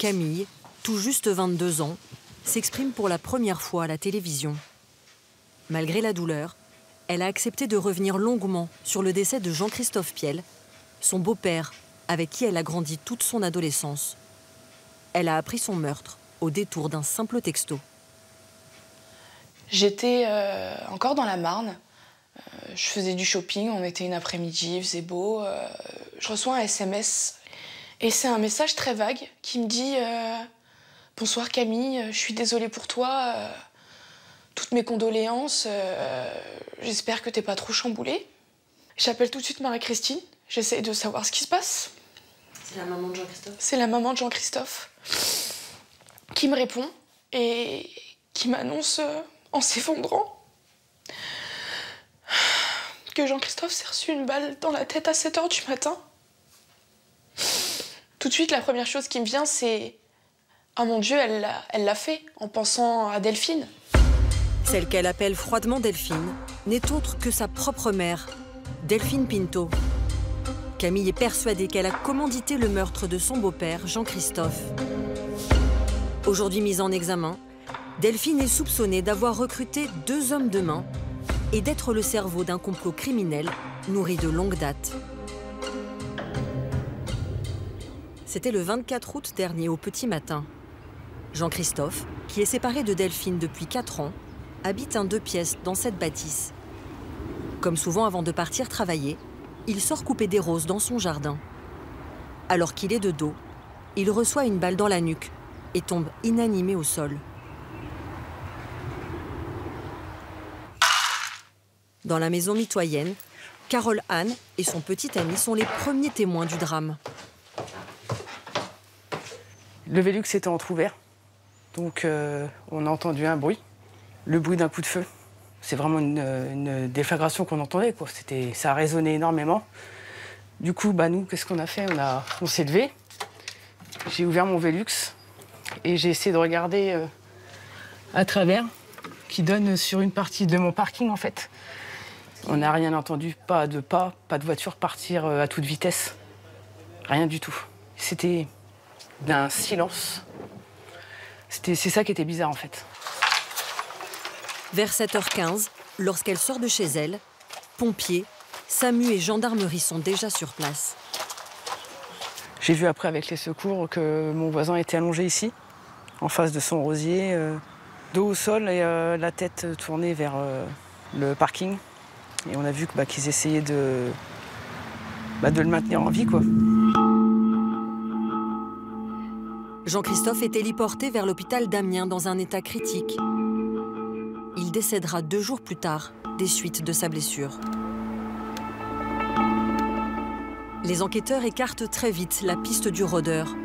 Camille, tout juste 22 ans, s'exprime pour la première fois à la télévision. Malgré la douleur, elle a accepté de revenir longuement sur le décès de Jean-Christophe Piel, son beau-père, avec qui elle a grandi toute son adolescence. Elle a appris son meurtre au détour d'un simple texto. J'étais encore dans la Marne. Je faisais du shopping, on était une après-midi, il faisait beau. Je reçois un SMS et c'est un message très vague qui me dit « Bonsoir Camille, je suis désolée pour toi, toutes mes condoléances, j'espère que t'es pas trop chamboulée. » J'appelle tout de suite Marie-Christine, j'essaie de savoir ce qui se passe. C'est la maman de Jean-Christophe? C'est la maman de Jean-Christophe qui me répond et qui m'annonce en s'effondrant que Jean-Christophe s'est reçu une balle dans la tête à 7 h du matin. Tout de suite, la première chose qui me vient, c'est « Ah mon Dieu, elle l'a fait », en pensant à Delphine. Celle qu'elle appelle froidement Delphine n'est autre que sa propre mère, Delphine Pinto. Camille est persuadée qu'elle a commandité le meurtre de son beau-père, Jean-Christophe. Aujourd'hui mise en examen, Delphine est soupçonnée d'avoir recruté 2 hommes de main et d'être le cerveau d'un complot criminel nourri de longue date. C'était le 24 août dernier au petit matin. Jean-Christophe, qui est séparé de Delphine depuis 4 ans, habite un 2 pièces dans cette bâtisse. Comme souvent avant de partir travailler, il sort couper des roses dans son jardin. Alors qu'il est de dos, il reçoit une balle dans la nuque et tombe inanimé au sol. Dans la maison mitoyenne, Carole Anne et son petit ami sont les premiers témoins du drame. Le Velux était entrouvert, donc on a entendu un bruit, le bruit d'un coup de feu. C'est vraiment une déflagration qu'on entendait, quoi. Ça a résonné énormément. Du coup, nous, qu'est-ce qu'on a fait? On s'est levé, j'ai ouvert mon Velux et j'ai essayé de regarder à travers, qui donne sur une partie de mon parking, en fait. On n'a rien entendu, pas de voiture partir à toute vitesse. Rien du tout. C'était d'un silence. C'est ça qui était bizarre, en fait. Vers 7 h 15, lorsqu'elle sort de chez elle, pompiers, SAMU et gendarmerie sont déjà sur place. J'ai vu après avec les secours que mon voisin était allongé ici, en face de son rosier, dos au sol et la tête tournée vers le parking. Et on a vu qu'ils essayaient de le maintenir en vie, quoi. Jean-Christophe est héliporté vers l'hôpital d'Amiens dans un état critique. Il décédera 2 jours plus tard des suites de sa blessure. Les enquêteurs écartent très vite la piste du rôdeur.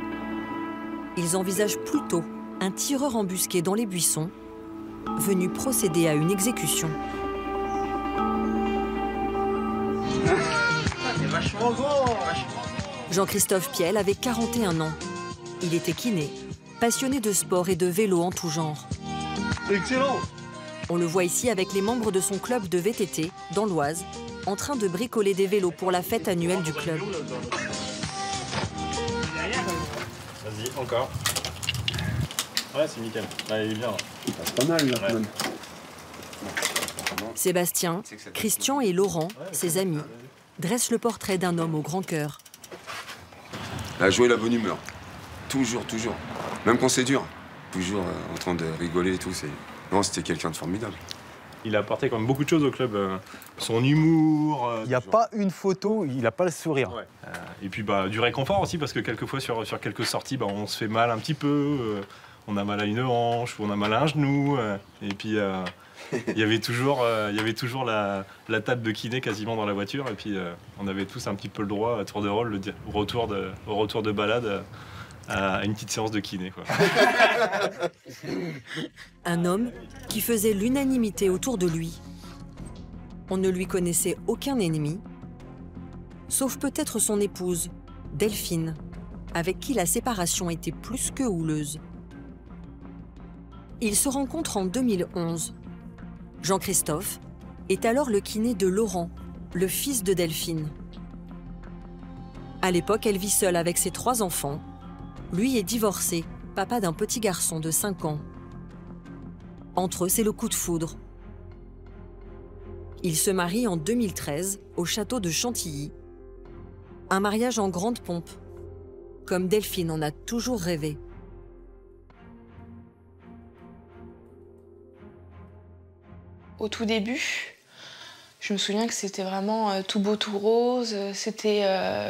Ils envisagent plutôt un tireur embusqué dans les buissons, venu procéder à une exécution. Jean-Christophe Piel avait 41 ans. Il était kiné, passionné de sport et de vélo en tout genre. Excellent! On le voit ici avec les membres de son club de VTT, dans l'Oise, en train de bricoler des vélos pour la fête annuelle du club. Vas-y, encore. Ouais, c'est nickel. Ah, il est bien. C'est pas mal, là, quand même. Sébastien, Christian et Laurent, ses amis, dressent le portrait d'un homme au grand cœur. La joie et la bonne humeur. Toujours, toujours. Même quand c'est dur. Toujours en train de rigoler et tout. Non, c'était quelqu'un de formidable. Il a apporté quand même beaucoup de choses au club. Son humour. Il n'y a pas une photo, il n'a pas le sourire. Ouais. Et puis du réconfort aussi, parce que quelquefois sur quelques sorties, on se fait mal un petit peu. On a mal à une hanche, ou on a mal à un genou. Et puis il y avait toujours la table de kiné quasiment dans la voiture. Et puis on avait tous un petit peu le droit, à tour de rôle, au retour de balade, à une petite séance de kiné, quoi. Un homme qui faisait l'unanimité autour de lui. On ne lui connaissait aucun ennemi, sauf peut-être son épouse, Delphine, avec qui la séparation était plus que houleuse. Ils se rencontrent en 2011. Jean-Christophe est alors le kiné de Laurent, le fils de Delphine. À l'époque, elle vit seule avec ses 3 enfants Lui est divorcé, papa d'un petit garçon de 5 ans. Entre eux, c'est le coup de foudre. Ils se marient en 2013 au château de Chantilly. Un mariage en grande pompe, comme Delphine en a toujours rêvé. Au tout début, je me souviens que c'était vraiment tout beau, tout rose. C'était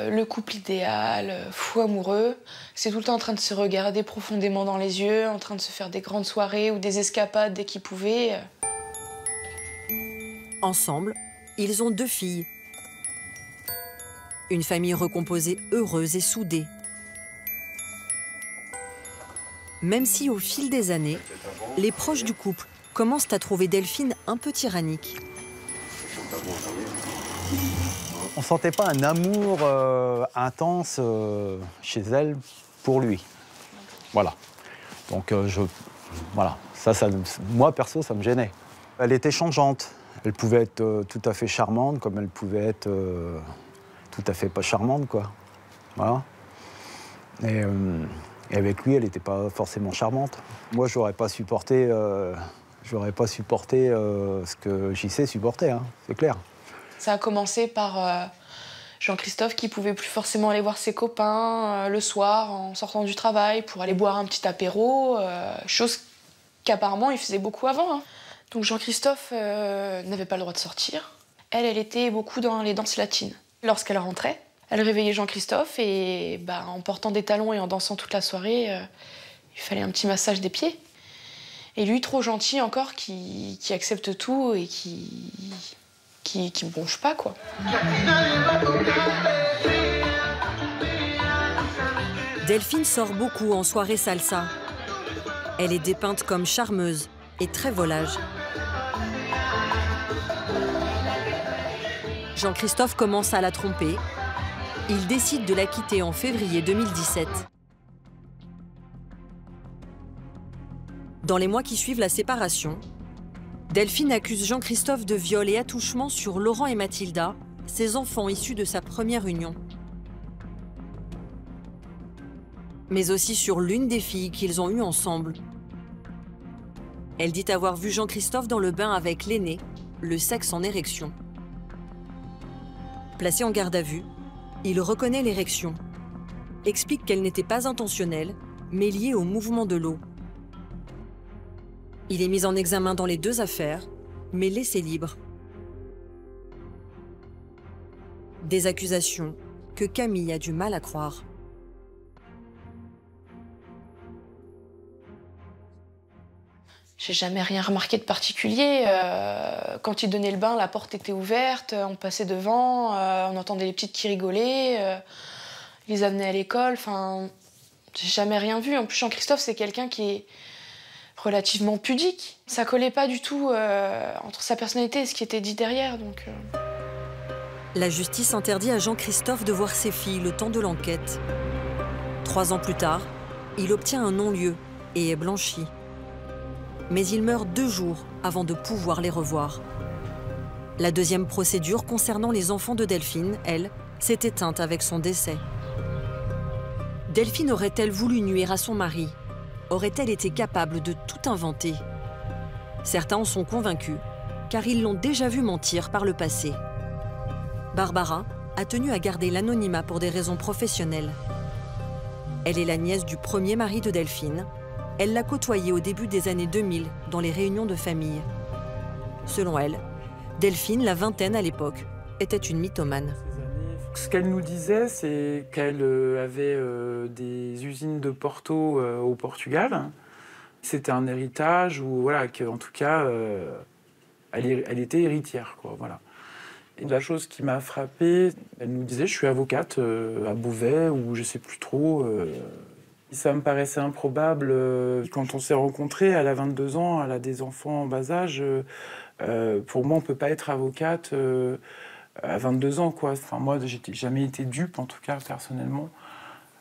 le couple idéal, fou amoureux. C'était tout le temps en train de se regarder profondément dans les yeux, en train de se faire des grandes soirées ou des escapades dès qu'ils pouvaient. Ensemble, ils ont 2 filles. Une famille recomposée, heureuse et soudée. Même si au fil des années, les proches du couple commencent à trouver Delphine un peu tyrannique. On sentait pas un amour intense chez elle pour lui. Voilà. Donc voilà, ça, moi perso, ça me gênait. Elle était changeante. Elle pouvait être tout à fait charmante, comme elle pouvait être tout à fait pas charmante, quoi. Voilà. Et avec lui, elle n'était pas forcément charmante. Moi, j'aurais pas supporté ce que JC supportait, hein, c'est clair. Ça a commencé par Jean-Christophe qui pouvait plus forcément aller voir ses copains le soir en sortant du travail pour aller boire un petit apéro, chose qu'apparemment il faisait beaucoup avant. Hein. Donc Jean-Christophe n'avait pas le droit de sortir. Elle était beaucoup dans les danses latines. Lorsqu'elle rentrait, elle réveillait Jean-Christophe et en portant des talons et en dansant toute la soirée, il fallait un petit massage des pieds. Et lui, trop gentil encore, qui accepte tout et qui bronche pas, quoi. Delphine sort beaucoup en soirée salsa. Elle est dépeinte comme charmeuse et très volage. Jean-Christophe commence à la tromper. Il décide de la quitter en février 2017. Dans les mois qui suivent la séparation, Delphine accuse Jean-Christophe de viol et attouchement sur Laurent et Mathilda, ses enfants issus de sa première union. Mais aussi sur l'une des filles qu'ils ont eues ensemble. Elle dit avoir vu Jean-Christophe dans le bain avec l'aîné, le sexe en érection. Placé en garde à vue, il reconnaît l'érection, explique qu'elle n'était pas intentionnelle, mais liée au mouvement de l'eau. Il est mis en examen dans les 2 affaires, mais laissé libre. Des accusations que Camille a du mal à croire. J'ai jamais rien remarqué de particulier. Quand il donnait le bain, la porte était ouverte, on passait devant, on entendait les petites qui rigolaient, ils les amenaient à l'école, enfin, j'ai jamais rien vu. En plus, Jean-Christophe, c'est quelqu'un qui est relativement pudique. Ça collait pas du tout entre sa personnalité et ce qui était dit derrière, donc... La justice interdit à Jean-Christophe de voir ses filles le temps de l'enquête. 3 ans plus tard, il obtient un non-lieu et est blanchi. Mais il meurt 2 jours avant de pouvoir les revoir. La deuxième procédure concernant les enfants de Delphine, elle, s'est éteinte avec son décès. Delphine aurait-elle voulu nuire à son mari? Aurait-elle été capable de tout inventer? Certains en sont convaincus, car ils l'ont déjà vu mentir par le passé. Barbara a tenu à garder l'anonymat pour des raisons professionnelles. Elle est la nièce du premier mari de Delphine. Elle l'a côtoyé au début des années 2000 dans les réunions de famille. Selon elle, Delphine, la vingtaine à l'époque, était une mythomane. Ce qu'elle nous disait, c'est qu'elle avait des usines de Porto au Portugal. C'était un héritage où, voilà, qu'en tout cas, elle était héritière, quoi, voilà. Et la chose qui m'a frappée, elle nous disait, je suis avocate à Beauvais ou je sais plus trop. Ça me paraissait improbable. Quand on s'est rencontrés, elle a 22 ans, elle a des enfants en bas âge. Pour moi, on peut pas être avocate à 22 ans, quoi. Enfin, moi, j'ai jamais été dupe, en tout cas, personnellement.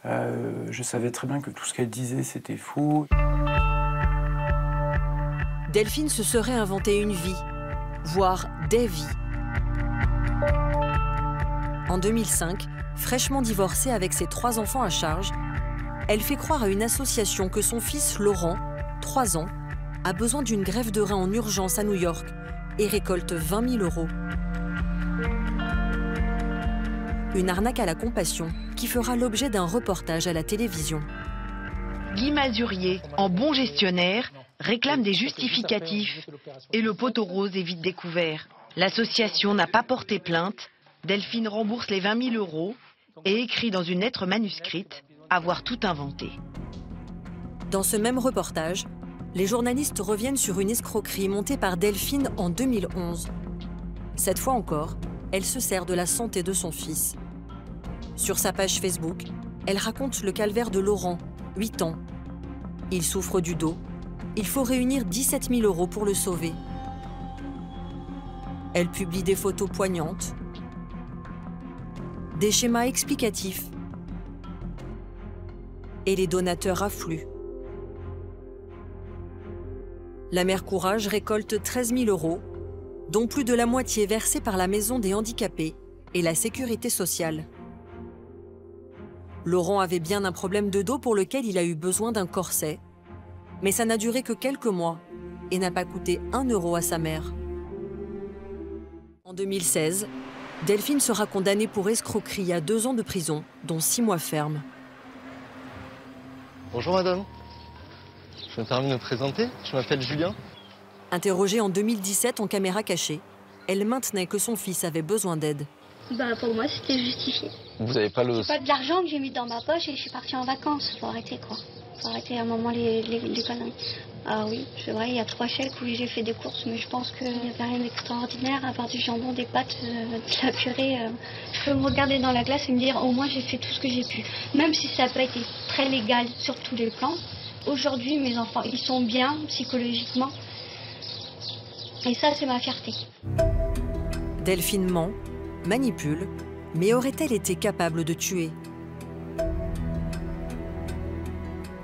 Je savais très bien que tout ce qu'elle disait, c'était faux. Delphine se serait inventé une vie, voire des vies. En 2005, fraîchement divorcée avec ses 3 enfants à charge, elle fait croire à une association que son fils Laurent, 3 ans, a besoin d'une greffe de rein en urgence à New York et récolte 20 000 €. Une arnaque à la compassion qui fera l'objet d'un reportage à la télévision. Guy Mazurier, en bon gestionnaire, réclame des justificatifs et le poteau rose est vite découvert. L'association n'a pas porté plainte, Delphine rembourse les 20 000 € et écrit dans une lettre manuscrite avoir tout inventé. Dans ce même reportage, les journalistes reviennent sur une escroquerie montée par Delphine en 2011. Cette fois encore, elle se sert de la santé de son fils. Sur sa page Facebook, elle raconte le calvaire de Laurent, 8 ans. Il souffre du dos. Il faut réunir 17 000 € pour le sauver. Elle publie des photos poignantes, des schémas explicatifs, et les donateurs affluent. La mère Courage récolte 13 000 €, dont plus de la moitié versée par la Maison des handicapés et la Sécurité sociale. Laurent avait bien un problème de dos pour lequel il a eu besoin d'un corset, mais ça n'a duré que quelques mois et n'a pas coûté 1 € à sa mère. En 2016, Delphine sera condamnée pour escroquerie à 2 ans de prison, dont 6 mois ferme. Bonjour madame, je me permets de me présenter, je m'appelle Julien. Interrogée en 2017 en caméra cachée, elle maintenait que son fils avait besoin d'aide. Pour moi, c'était justifié. Vous n'avez pas le... C'est pas de l'argent que j'ai mis dans ma poche et je suis partie en vacances. Faut arrêter quoi. Faut arrêter à un moment les conneries. Ah oui, c'est vrai, il y a 3 chèques où j'ai fait des courses, mais je pense qu'il n'y avait rien d'extraordinaire à part du jambon, des pâtes, de la purée. Je peux me regarder dans la glace et me dire au moins j'ai fait tout ce que j'ai pu. Même si ça n'a pas été très légal sur tous les plans. Aujourd'hui, mes enfants, ils sont bien psychologiquement. Et ça, c'est ma fierté. Delphine ment, manipule, mais aurait-elle été capable de tuer?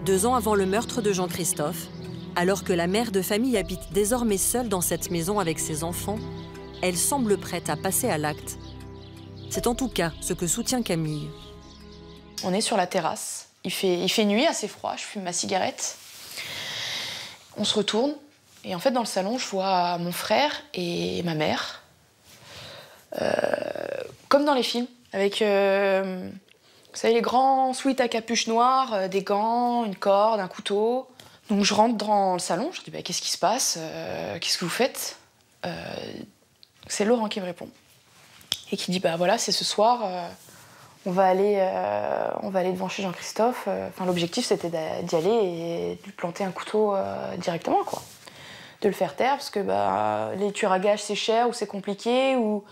2 ans avant le meurtre de Jean-Christophe, alors que la mère de famille habite désormais seule dans cette maison avec ses enfants, elle semble prête à passer à l'acte. C'est en tout cas ce que soutient Camille. On est sur la terrasse. Il fait nuit, assez froid, je fume ma cigarette. On se retourne, et en fait, dans le salon, je vois mon frère et ma mère. Comme dans les films, avec vous savez, les grands sweats à capuche noire, des gants, une corde, un couteau. Donc je rentre dans le salon, je dis qu'est-ce qui se passe, qu'est-ce que vous faites? C'est Laurent qui me répond et qui dit voilà, c'est ce soir, on va aller devant chez Jean-Christophe. L'objectif c'était d'y aller et de lui planter un couteau directement, quoi. De le faire taire parce que les tueurs à gages c'est cher ou c'est compliqué ou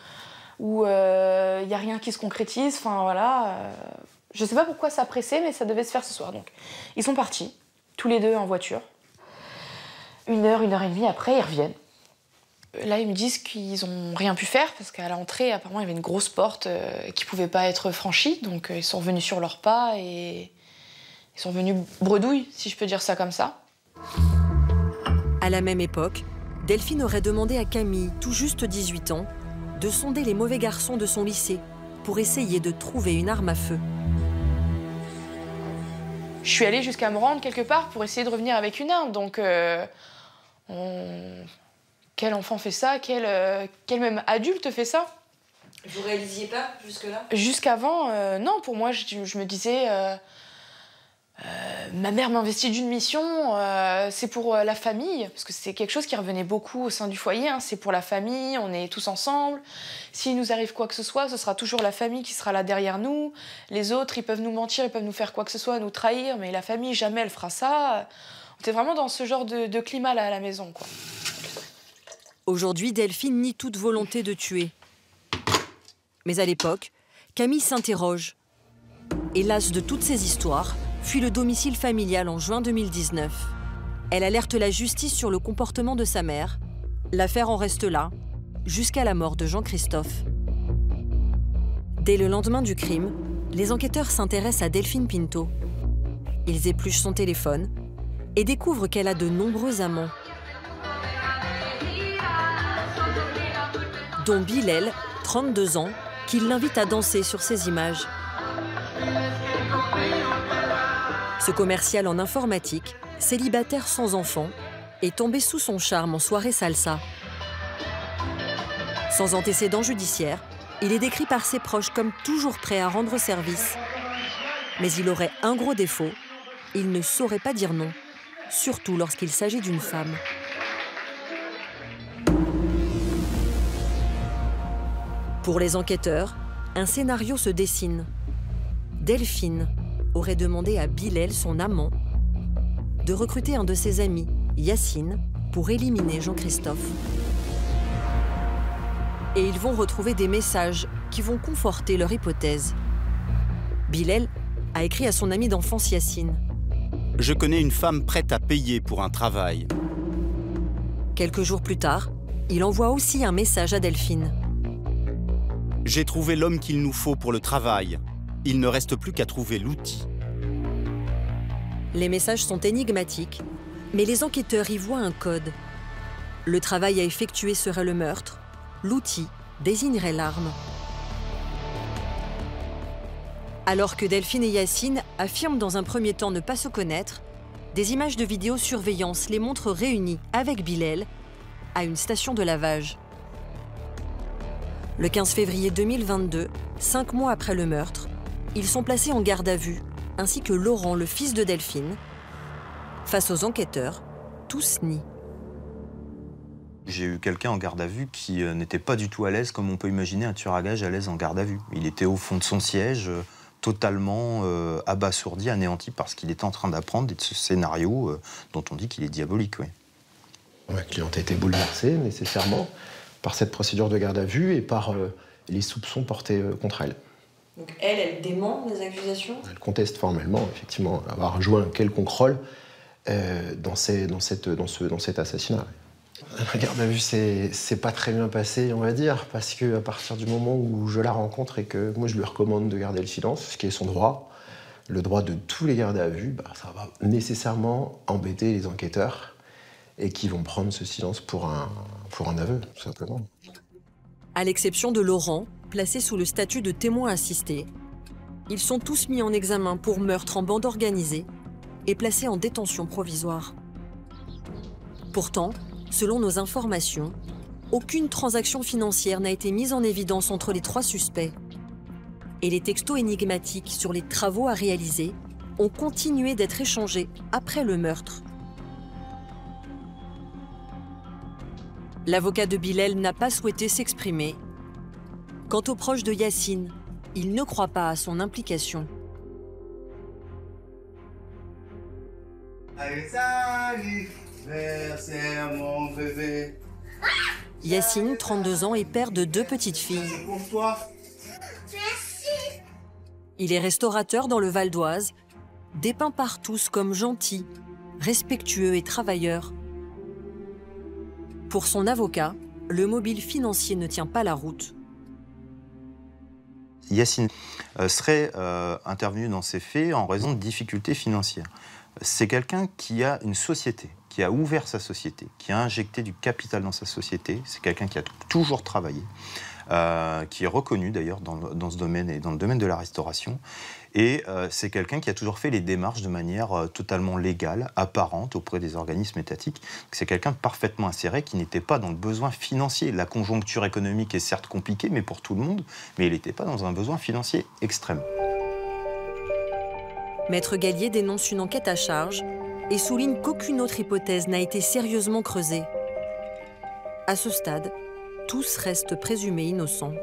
y a rien qui se concrétise. Enfin voilà, je sais pas pourquoi ça pressait, mais ça devait se faire ce soir. Donc ils sont partis. Tous les deux en voiture. 1 heure, 1 heure et demie après, ils reviennent. Là, ils me disent qu'ils n'ont rien pu faire parce qu'à l'entrée, apparemment, il y avait une grosse porte qui ne pouvait pas être franchie. Donc, ils sont revenus sur leurs pas et ils sont revenus bredouilles, si je peux dire ça comme ça. À la même époque, Delphine aurait demandé à Camille, tout juste 18 ans, de sonder les mauvais garçons de son lycée pour essayer de trouver une arme à feu. Je suis allée jusqu'à me rendre quelque part pour essayer de revenir avec une arme. Donc, quel enfant fait ça? Quel même adulte fait ça? Vous réalisiez pas jusque-là? Jusqu'avant, non. Pour moi, je me disais... ma mère m'investit d'une mission, c'est pour la famille, parce que c'est quelque chose qui revenait beaucoup au sein du foyer, hein, c'est pour la famille, on est tous ensemble. S'il nous arrive quoi que ce soit, ce sera toujours la famille qui sera là derrière nous. Les autres, ils peuvent nous mentir, ils peuvent nous faire quoi que ce soit, nous trahir, mais la famille, jamais elle fera ça. On était vraiment dans ce genre de climat là à la maison, quoi. Aujourd'hui, Delphine nie toute volonté de tuer. Mais à l'époque, Camille s'interroge. Et lasse de toutes ces histoires, fuit le domicile familial en juin 2019. Elle alerte la justice sur le comportement de sa mère. L'affaire en reste là, jusqu'à la mort de Jean-Christophe. Dès le lendemain du crime, les enquêteurs s'intéressent à Delphine Pinto. Ils épluchent son téléphone et découvrent qu'elle a de nombreux amants, dont Bilal, 32 ans, qui l'invite à danser sur ses images. Ce commercial en informatique, célibataire sans enfant, est tombé sous son charme en soirée salsa. Sans antécédent judiciaire, il est décrit par ses proches comme toujours prêt à rendre service. Mais il aurait un gros défaut, il ne saurait pas dire non, surtout lorsqu'il s'agit d'une femme. Pour les enquêteurs, un scénario se dessine. Delphine aurait demandé à Bilal, son amant, de recruter un de ses amis, Yacine, pour éliminer Jean-Christophe. Et ils vont retrouver des messages qui vont conforter leur hypothèse. Bilal a écrit à son ami d'enfance Yacine. « Je connais une femme prête à payer pour un travail. » Quelques jours plus tard, il envoie aussi un message à Delphine. « J'ai trouvé l'homme qu'il nous faut pour le travail. Il ne reste plus qu'à trouver l'outil. » Les messages sont énigmatiques, mais les enquêteurs y voient un code. Le travail à effectuer serait le meurtre, l'outil désignerait l'arme. Alors que Delphine et Yacine affirment dans un premier temps ne pas se connaître, des images de vidéosurveillance les montrent réunis avec Bilal à une station de lavage. Le 15 février 2022, 5 mois après le meurtre, ils sont placés en garde à vue, ainsi que Laurent, le fils de Delphine. Face aux enquêteurs, tous nient. J'ai eu quelqu'un en garde à vue qui n'était pas du tout à l'aise, comme on peut imaginer un tueur à gages à l'aise en garde à vue. Il était au fond de son siège, totalement abasourdi, anéanti par ce qu'il était en train d'apprendre de ce scénario dont on dit qu'il est diabolique. Oui. Ma cliente a été bouleversée nécessairement par cette procédure de garde à vue et par les soupçons portés contre elle. Donc elle dément les accusations? Elle conteste formellement, effectivement, avoir joué un quelconque rôle dans cet assassinat. La garde à vue, c'est pas très bien passé, on va dire, parce qu'à partir du moment où je la rencontre et que moi je lui recommande de garder le silence, ce qui est son droit, le droit de tous les garder à vue, ça va nécessairement embêter les enquêteurs et qui vont prendre ce silence pour un aveu, tout simplement. À l'exception de Laurent, placé sous le statut de témoin assisté, ils sont tous mis en examen pour meurtre en bande organisée et placés en détention provisoire. Pourtant, selon nos informations, aucune transaction financière n'a été mise en évidence entre les 3 suspects. Et les textos énigmatiques sur les travaux à réaliser ont continué d'être échangés après le meurtre. L'avocat de Bilal n'a pas souhaité s'exprimer. Quant aux proches de Yacine, ils ne croient pas à son implication. Yacine, 32 ans, est père de 2 petites filles. Il est restaurateur dans le Val d'Oise, dépeint par tous comme gentil, respectueux et travailleur. Pour son avocat, le mobile financier ne tient pas la route. Yacine serait intervenu dans ces faits en raison de difficultés financières. C'est quelqu'un qui a une société, qui a ouvert sa société, qui a injecté du capital dans sa société. C'est quelqu'un qui a toujours travaillé, qui est reconnu d'ailleurs dans ce domaine et dans le domaine de la restauration. Et c'est quelqu'un qui a toujours fait les démarches de manière totalement légale, apparente auprès des organismes étatiques. C'est quelqu'un de parfaitement inséré qui n'était pas dans le besoin financier. La conjoncture économique est certes compliquée, mais pour tout le monde, mais il n'était pas dans un besoin financier extrême. Maître Gallier dénonce une enquête à charge et souligne qu'aucune autre hypothèse n'a été sérieusement creusée. À ce stade, tous restent présumés innocents.